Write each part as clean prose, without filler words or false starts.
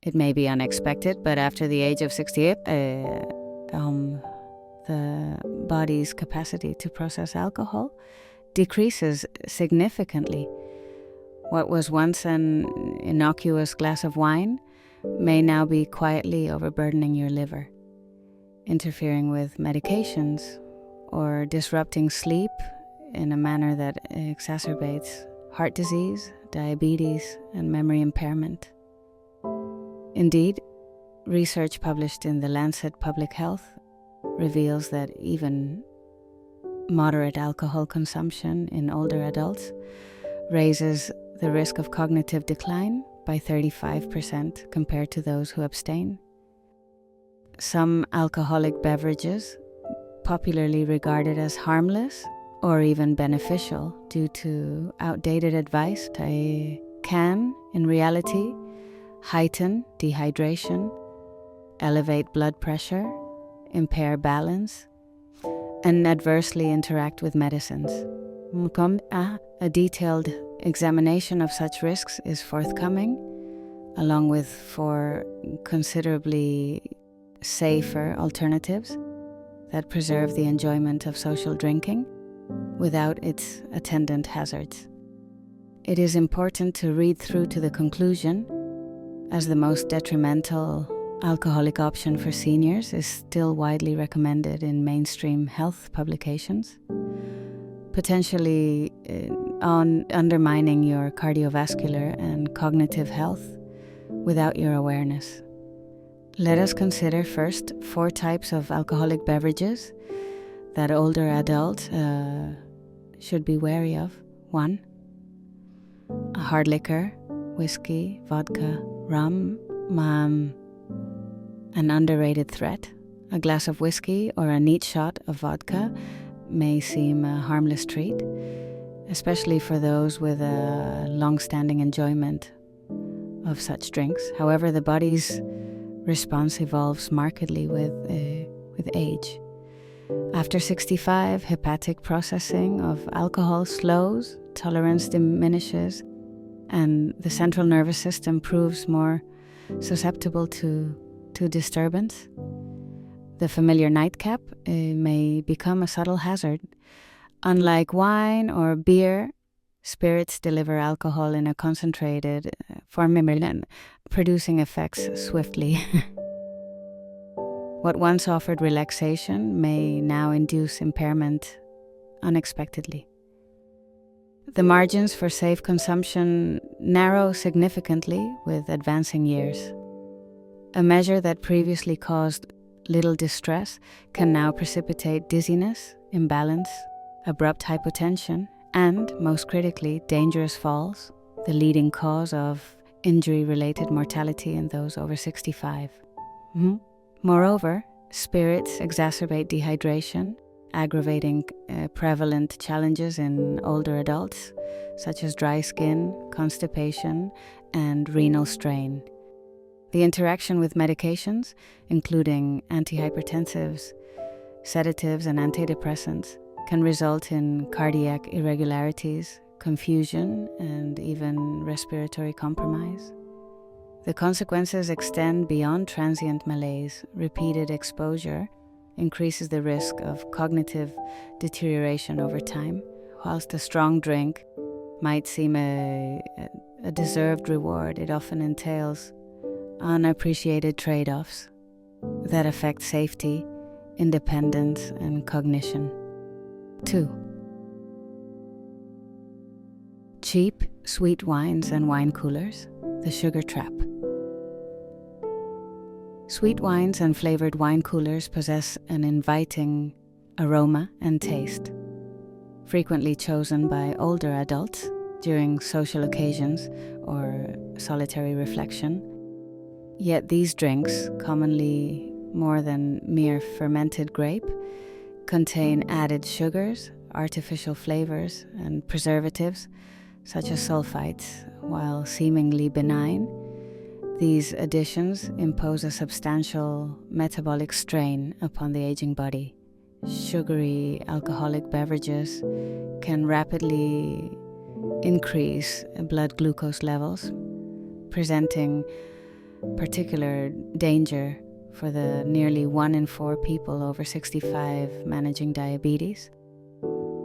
It may be unexpected, but after the age of 68, the body's capacity to process alcohol decreases significantly. What was once an innocuous glass of wine may now be quietly overburdening your liver, interfering with medications, or disrupting sleep in a manner that exacerbates heart disease, diabetes, and memory impairment. Indeed, research published in The Lancet Public Health reveals that even moderate alcohol consumption in older adults raises the risk of cognitive decline by 35% compared to those who abstain. Some alcoholic beverages, popularly regarded as harmless or even beneficial due to outdated advice, can, in reality, heighten dehydration, elevate blood pressure, impair balance, and adversely interact with medicines. A detailed examination of such risks is forthcoming, along with 4 considerably safer alternatives that preserve the enjoyment of social drinking without its attendant hazards. It is important to read through to the conclusion, as the most detrimental alcoholic option for seniors is still widely recommended in mainstream health publications, potentially undermining your cardiovascular and cognitive health without your awareness. Let us consider first 4 types of alcoholic beverages that older adults should be wary of. 1. A hard liquor, whiskey, vodka, rum, an underrated threat. A glass of whiskey or a neat shot of vodka may seem a harmless treat, especially for those with a long-standing enjoyment of such drinks. However, the body's response evolves markedly with age. After 65, hepatic processing of alcohol slows, tolerance diminishes, and the central nervous system proves more susceptible to disturbance. The familiar nightcap may become a subtle hazard. Unlike wine or beer, spirits deliver alcohol in a concentrated form, producing effects swiftly. What once offered relaxation may now induce impairment unexpectedly. The margins for safe consumption narrow significantly with advancing years. A measure that previously caused little distress can now precipitate dizziness, imbalance, abrupt hypotension, and, most critically, dangerous falls, the leading cause of injury-related mortality in those over 65. Moreover, spirits exacerbate dehydration, aggravating prevalent challenges in older adults, such as dry skin, constipation, and renal strain. The interaction with medications, including antihypertensives, sedatives, and antidepressants, can result in cardiac irregularities, confusion, and even respiratory compromise. The consequences extend beyond transient malaise. Repeated exposure increases the risk of cognitive deterioration over time. Whilst a strong drink might seem a deserved reward, it often entails unappreciated trade-offs that affect safety, independence, and cognition. 2. Cheap, sweet wines and wine coolers, the sugar trap. Sweet wines and flavored wine coolers possess an inviting aroma and taste, frequently chosen by older adults during social occasions or solitary reflection. Yet these drinks, commonly more than mere fermented grape, contain added sugars, artificial flavors, and preservatives, such as sulfites. While seemingly benign, these additions impose a substantial metabolic strain upon the aging body. Sugary alcoholic beverages can rapidly increase blood glucose levels, presenting particular danger for the nearly 1 in 4 people over 65 managing diabetes.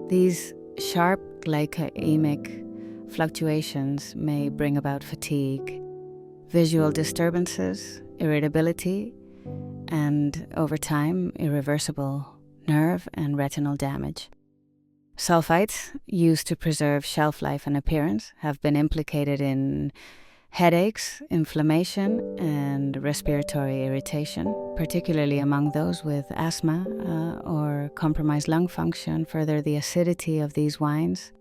These sharp glycemic fluctuations may bring about fatigue, visual disturbances, irritability, and over time, irreversible nerve and retinal damage. Sulfites, used to preserve shelf life and appearance, have been implicated in headaches, inflammation, and respiratory irritation, particularly among those with asthma or compromised lung function. Further, the acidity of these wines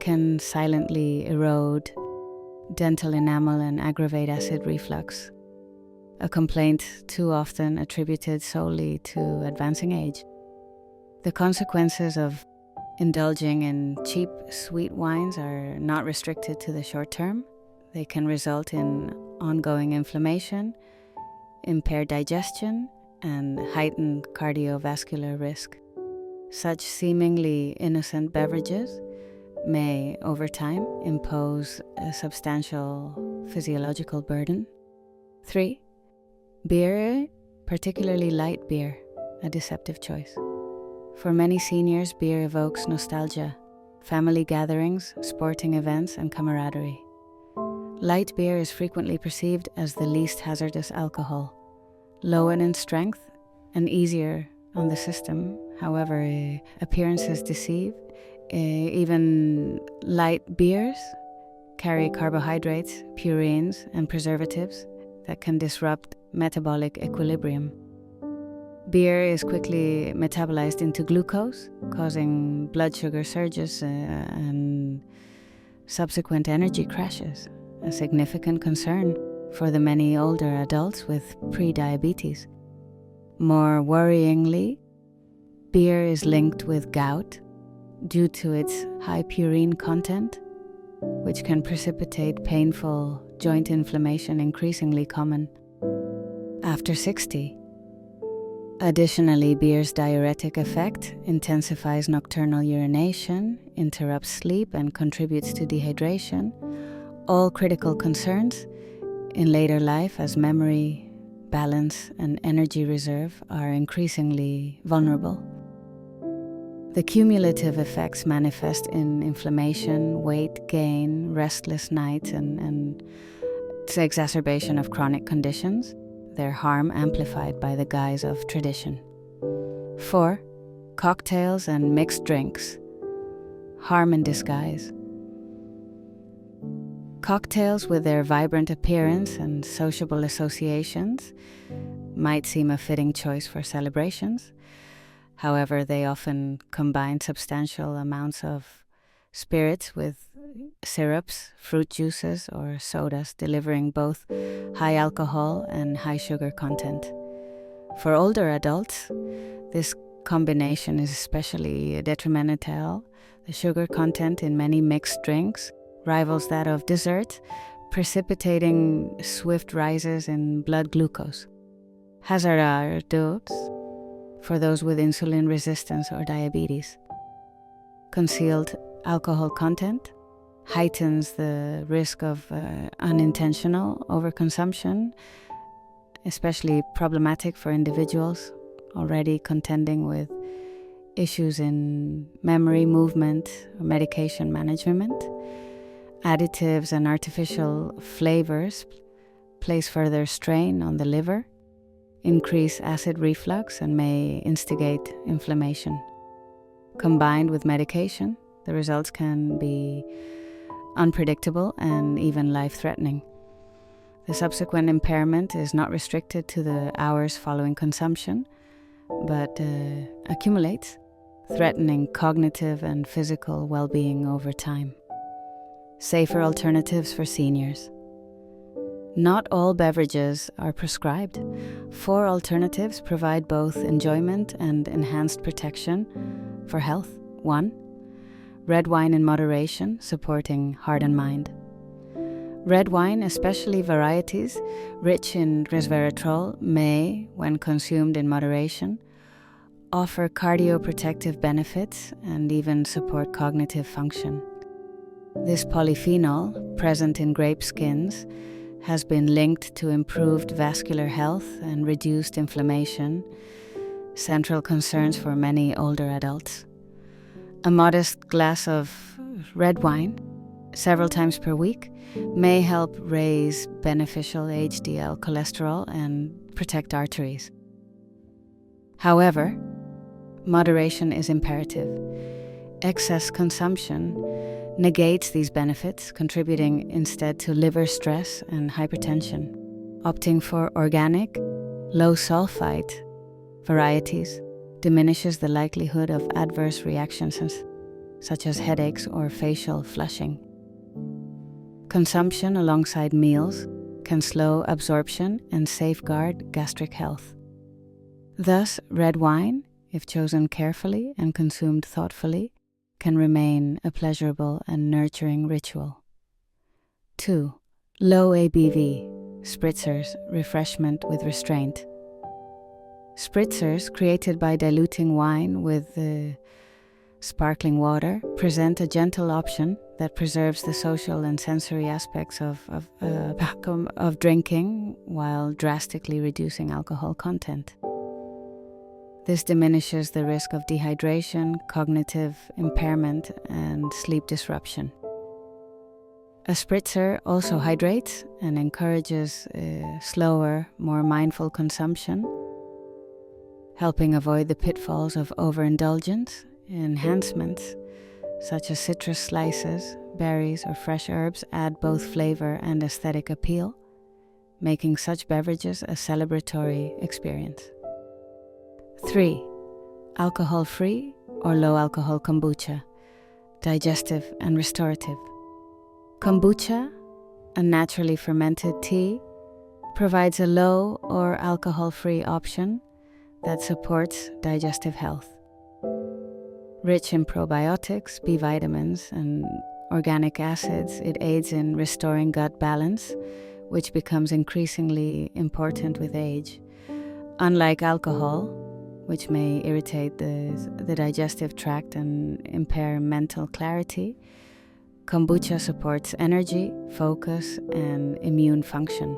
can silently erode dental enamel and aggravate acid reflux, a complaint too often attributed solely to advancing age. The consequences of indulging in cheap, sweet wines are not restricted to the short term. They can result in ongoing inflammation, impaired digestion, and heightened cardiovascular risk. Such seemingly innocent beverages may, over time, impose a substantial physiological burden. 3. Beer, particularly light beer, a deceptive choice. For many seniors, beer evokes nostalgia, family gatherings, sporting events, and camaraderie. Light beer is frequently perceived as the least hazardous alcohol, low in strength and easier on the system. However, appearances deceive. Even light beers carry carbohydrates, purines, and preservatives that can disrupt metabolic equilibrium. Beer is quickly metabolized into glucose, causing blood sugar surges and subsequent energy crashes, a significant concern for the many older adults with pre-diabetes. More worryingly, beer is linked with gout due to its high purine content, which can precipitate painful joint inflammation, increasingly common after 60. Additionally, beer's diuretic effect intensifies nocturnal urination, interrupts sleep, and contributes to dehydration, all critical concerns in later life as memory, balance, and energy reserve are increasingly vulnerable. The cumulative effects manifest in inflammation, weight gain, restless nights, and the exacerbation of chronic conditions, their harm amplified by the guise of tradition. 4. Cocktails and mixed drinks. Harm in disguise. Cocktails, with their vibrant appearance and sociable associations, might seem a fitting choice for celebrations. However, they often combine substantial amounts of spirits with syrups, fruit juices, or sodas, delivering both high alcohol and high sugar content. For older adults, this combination is especially detrimental. The sugar content in many mixed drinks rivals that of dessert, precipitating swift rises in blood glucose. Hazardous for those with insulin resistance or diabetes. Concealed alcohol content heightens the risk of unintentional overconsumption, especially problematic for individuals already contending with issues in memory, movement, or medication management. Additives and artificial flavors place further strain on the liver, increase acid reflux, and may instigate inflammation. Combined with medication, the results can be unpredictable and even life-threatening. The subsequent impairment is not restricted to the hours following consumption, but accumulates, threatening cognitive and physical well-being over time. Safer alternatives for seniors. Not all beverages are prescribed. 4 alternatives provide both enjoyment and enhanced protection for health. 1. Red wine in moderation, supporting heart and mind. Red wine, especially varieties rich in resveratrol, may, when consumed in moderation, offer cardioprotective benefits and even support cognitive function. This polyphenol, present in grape skins, has been linked to improved vascular health and reduced inflammation, central concerns for many older adults. A modest glass of red wine several times per week may help raise beneficial HDL cholesterol and protect arteries. However, moderation is imperative. Excess consumption negates these benefits, contributing instead to liver stress and hypertension. Opting for organic, low-sulfite varieties diminishes the likelihood of adverse reactions such as headaches or facial flushing. Consumption alongside meals can slow absorption and safeguard gastric health. Thus, red wine, if chosen carefully and consumed thoughtfully, can remain a pleasurable and nurturing ritual. 2. Low-ABV Spritzers, refreshment with restraint. Spritzers, created by diluting wine with sparkling water, present a gentle option that preserves the social and sensory aspects of drinking while drastically reducing alcohol content. This diminishes the risk of dehydration, cognitive impairment, and sleep disruption. A spritzer also hydrates and encourages slower, more mindful consumption, helping avoid the pitfalls of overindulgence. Enhancements such as citrus slices, berries, or fresh herbs add both flavor and aesthetic appeal, making such beverages a celebratory experience. 3. Alcohol-free or low-alcohol kombucha, digestive and restorative. Kombucha, a naturally fermented tea, provides a low or alcohol-free option that supports digestive health. Rich in probiotics, B vitamins, and organic acids, it aids in restoring gut balance, which becomes increasingly important with age. Unlike alcohol, which may irritate the digestive tract and impair mental clarity, kombucha supports energy, focus, and immune function.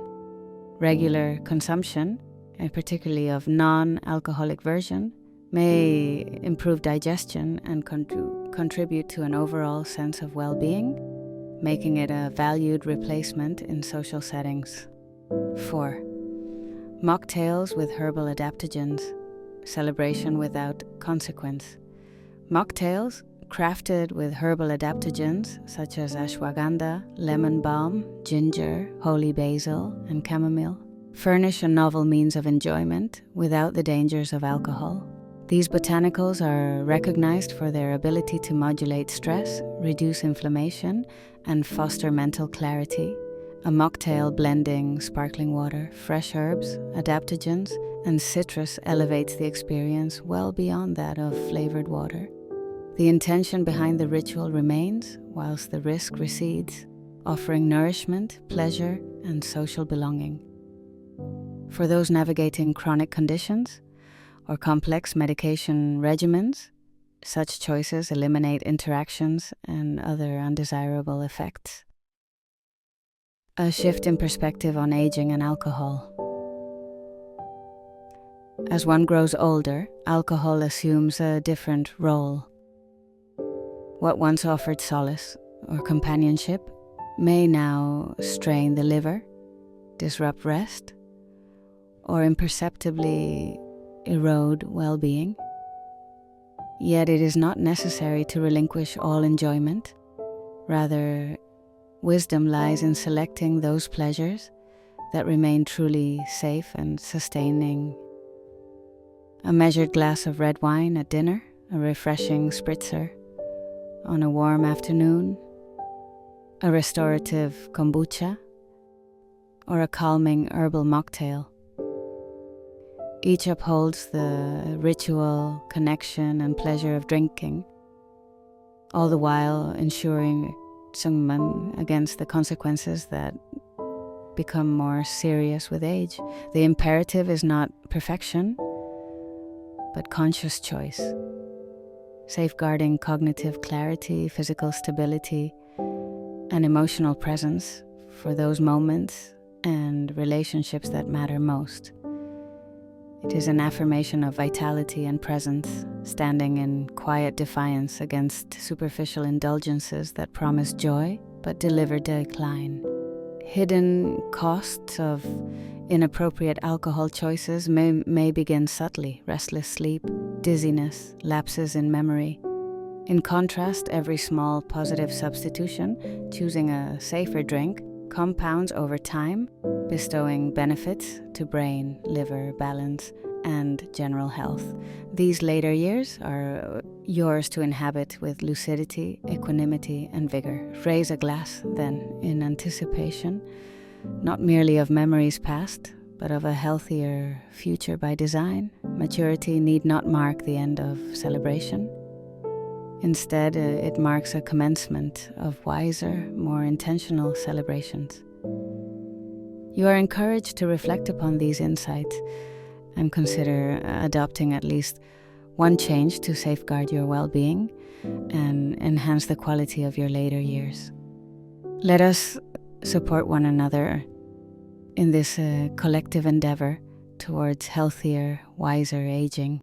Regular consumption, and particularly of non-alcoholic version, may improve digestion and contribute to an overall sense of well-being, making it a valued replacement in social settings. 4. Mocktails with herbal adaptogens, celebration without consequence. Mocktails, crafted with herbal adaptogens such as ashwagandha, lemon balm, ginger, holy basil, and chamomile, furnish a novel means of enjoyment without the dangers of alcohol. These botanicals are recognized for their ability to modulate stress, reduce inflammation, and foster mental clarity. A mocktail blending sparkling water, fresh herbs, adaptogens, and citrus elevates the experience well beyond that of flavored water. The intention behind the ritual remains, whilst the risk recedes, offering nourishment, pleasure, and social belonging. For those navigating chronic conditions or complex medication regimens, such choices eliminate interactions and other undesirable effects. A shift in perspective on aging and alcohol. As one grows older, alcohol assumes a different role. What once offered solace or companionship may now strain the liver, disrupt rest, or imperceptibly erode well-being. Yet it is not necessary to relinquish all enjoyment. Rather, wisdom lies in selecting those pleasures that remain truly safe and sustaining. A measured glass of red wine at dinner, a refreshing spritzer on a warm afternoon, a restorative kombucha, or a calming herbal mocktail. Each upholds the ritual, connection, and pleasure of drinking, all the while ensuring sungman against the consequences that become more serious with age. The imperative is not perfection, but conscious choice, safeguarding cognitive clarity, physical stability, and emotional presence for those moments and relationships that matter most. It is an affirmation of vitality and presence, standing in quiet defiance against superficial indulgences that promise joy but deliver decline. Hidden costs of inappropriate alcohol choices may begin subtly: restless sleep, dizziness, lapses in memory. In contrast, every small positive substitution, choosing a safer drink, compounds over time, bestowing benefits to brain, liver, balance, and general health. These later years are yours to inhabit with lucidity, equanimity, and vigor. Raise a glass, then, in anticipation, not merely of memories past, but of a healthier future by design. Maturity need not mark the end of celebration. Instead, it marks a commencement of wiser, more intentional celebrations. You are encouraged to reflect upon these insights and consider adopting at least one change to safeguard your well-being and enhance the quality of your later years. Let us support one another in this collective endeavor towards healthier, wiser aging.